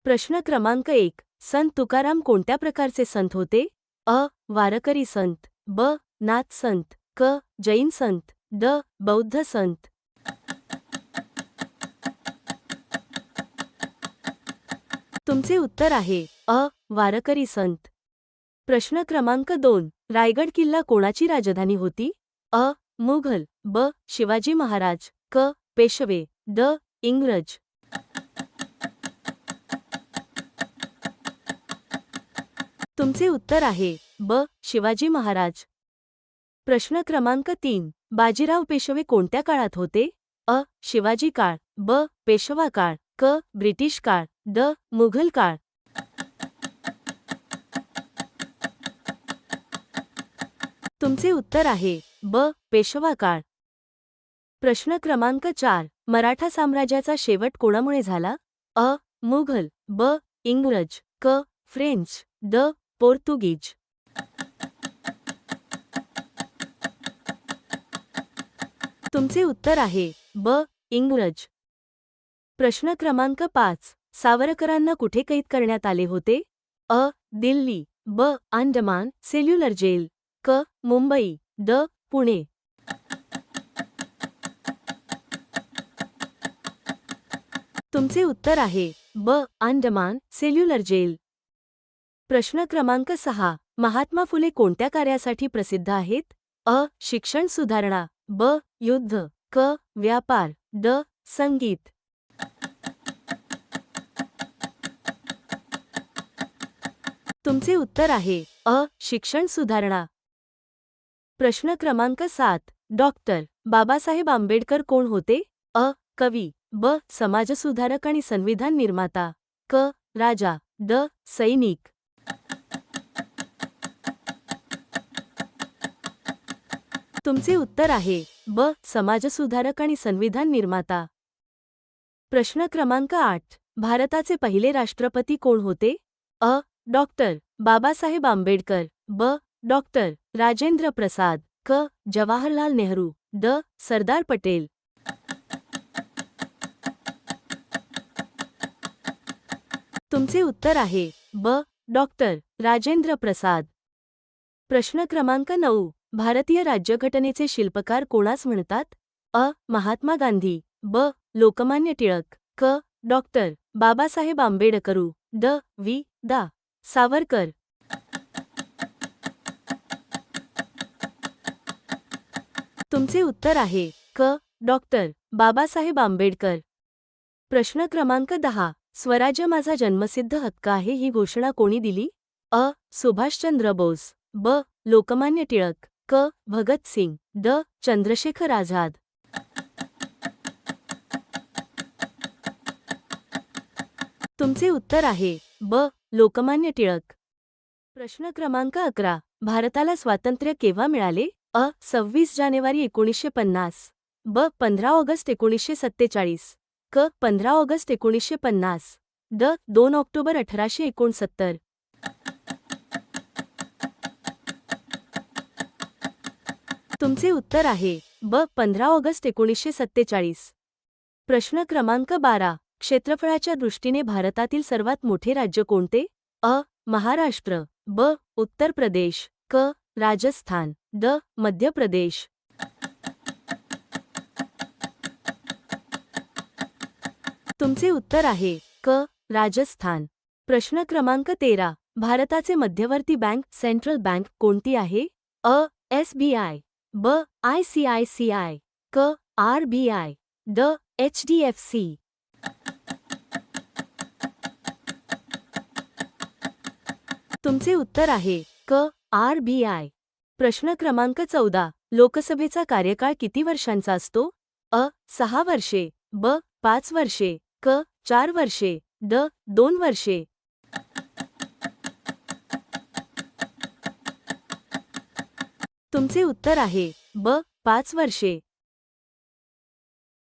प्रश्न क्रमांक 1. संत तुकाराम कोणत्या प्रकारचे संत होते? अ. वारकरी संत. ब. नाथ संत. क. जैन संत. ड. बौद्ध संत. तुमचे उत्तर आहे अ. वारकरी संत. प्रश्न क्रमांक 2. रायगड किल्ला कोणाची राजधानी होती? अ. मुघल. ब. शिवाजी महाराज. क. पेशवे. ड. इंग्रज. तुमचे उत्तर आहे ब. शिवाजी महाराज. प्रश्न क्रमांक 3. बाजीराव पेशवे कोणत्या काळात होते? अ. शिवाजी काळ. ब. पेशवा काळ. क. ब्रिटिश काळ. ड. मुघल काळ. तुमचे उत्तर आहे ब. पेशवा काळ. प्रश्न क्रमांक 4. मराठा साम्राज्याचा शेवट कोणामुळे झाला? अ. मुघल. ब. इंग्रज. क. फ्रेंच. ड. पोर्तुगीज. तुमचे उत्तर आहे ब. इंग्रज. प्रश्न क्रमांक 5. सावरकरांना कुठे कैद करण्यात आले होते? अ. दिल्ली. ब. Andaman cellular jail. क. मुंबई. ड. पुणे. तुमचे उत्तर आहे ब. Andaman cellular jail. प्रश्न क्रमांक 6. महात्मा फुले कोणत्या कार्यासाठी प्रसिद्ध आहेत? अ. शिक्षण सुधारणा. ब. युद्ध. क. व्यापार. ड. संगीत. तुमचे उत्तर आहे अ. शिक्षण सुधारणा. प्रश्न क्रमांक 7. डॉक्टर बाबासाहेब आंबेडकर कोण होते? अ. कवी. ब. समाजसुधारक आणि संविधान निर्माता. क. राजा. ड. सैनिक. तुमचे उत्तर आहे ब. समाजसुधारक आणि संविधान निर्माता. प्रश्न क्रमांक 8. भारताचे पहिले राष्ट्रपती कोण होते? अ. डॉक्टर बाबासाहेब आंबेडकर. ब. डॉक्टर राजेंद्र प्रसाद. क. जवाहरलाल नेहरू. ड. सरदार पटेल. तुमचे उत्तर आहे ब. डॉक्टर राजेंद्र प्रसाद. प्रश्न क्रमांक 9. भारतीय राज्यघटनेचे शिल्पकार कोणास म्हणतात? अ. महात्मा गांधी. ब. लोकमान्य टिळक. क. डॉक्टर बाबासाहेब आंबेडकरू. ड. वी. दा. सावरकर. तुमचे उत्तर आहे क. डॉक्टर बाबासाहेब आंबेडकर. प्रश्न क्रमांक 10. स्वराज्य माझा जन्मसिद्ध हक्क आहे ही घोषणा कोणी दिली? अ. सुभाषचंद्र बोस. ब. लोकमान्य टिळक. क. भगत सिंग. ड. चंद्रशेखर आझाद. तुमचे उत्तर आहे ब. लोकमान्य टिळक. प्रश्न क्रमांक 11. भारताला स्वातंत्र्य केव्हा मिळाले? अ. 26 जानेवारी 1950. ब. 15 ऑगस्ट 1947. क. 15 ऑगस्ट 1950. ड. 2 ऑक्टोबर 1869. तुमचे उत्तर आहे ब. 15 ऑगस्ट 1947. प्रश्न क्रमांक 12. क्षेत्रफळाच्या दृष्टीने भारतातील सर्वात मोठे राज्य कोणते? अ. महाराष्ट्र. ब. उत्तर प्रदेश. क. राजस्थान. ड. मध्य प्रदेश. तुमचे उत्तर आहे क. राजस्थान. प्रश्न क्रमांक 13. भारताचे मध्यवर्ती बँक सेंट्रल बँक कोणती आहे? अ. SBI. ब. ICICI. क. RBI. ड. HDFC. तुमचे उत्तर आहे क. RBI. प्रश्न क्रमांक 14. लोकसभेचा कार्यकाळ किती वर्षांचा असतो? अ. 6 वर्षे. ब. 5 वर्षे. क. 4 वर्षे. ड. 2 वर्षे. तुमचे उत्तर आहे ब. 5 वर्षे.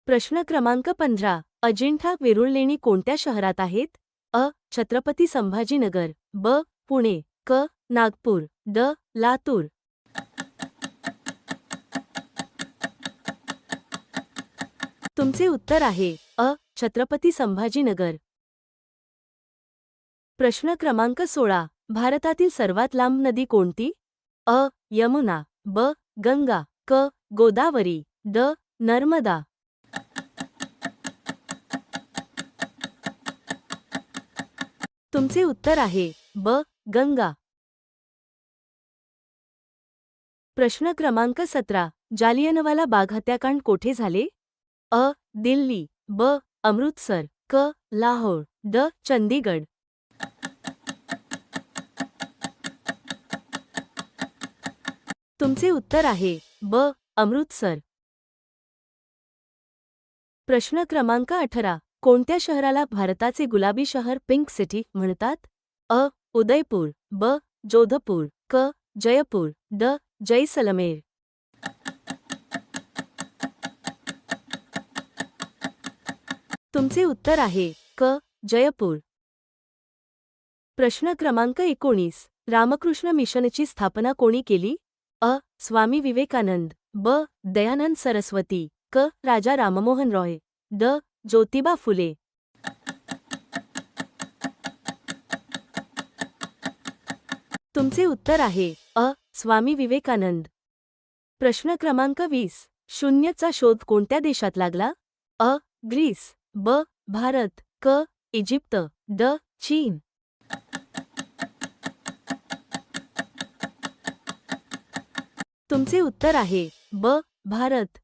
प्रश्न क्रमांक 15. अजिंठा वेरूळ लेणी कोणत्या शहरात आहेत? अ. छत्रपती संभाजीनगर. ब. पुणे. क. नागपूर. ड. लातूर. तुमचे उत्तर आहे अ. छत्रपती संभाजीनगर. प्रश्न क्रमांक 16. भारतातील सर्वात लांब नदी कोणती? अ. यमुना, ब. गंगा, क. गोदावरी, ड. नर्मदा. तुमचे उत्तर आहे ब. गंगा. प्रश्न क्रमांक 17. जालियनवाला बाग हत्याकांड कोठे झाले? अ. दिल्ली, ब. अमृतसर, क. लाहोर, ड. चंदीगड. तुमचे उत्तर आहे ब. अमृतसर. प्रश्न क्रमांक 18. कोणत्या शहराला भारताचे गुलाबी शहर पिंक सिटी म्हणतात? अ. उदयपूर, ब. जोधपूर, क. जयपूर, ड. जैसलमेर. तुमचे उत्तर आहे क. जयपूर. प्रश्न क्रमांक 19. रामकृष्ण मिशनची स्थापना कोणी केली? अ. स्वामी विवेकानंद, ब. दयानंद सरस्वती, क. राजा राममोहन रॉय, ड. ज्योतिबा फुले. तुमचे उत्तर आहे अ. स्वामी विवेकानंद. प्रश्न क्रमांक 20. शून्यचा शोध कोणत्या देशात लागला? अ. ग्रीस, ब. भारत, क. इजिप्त, ड. चीन. तुमचे उत्तर आहे ब. भारत.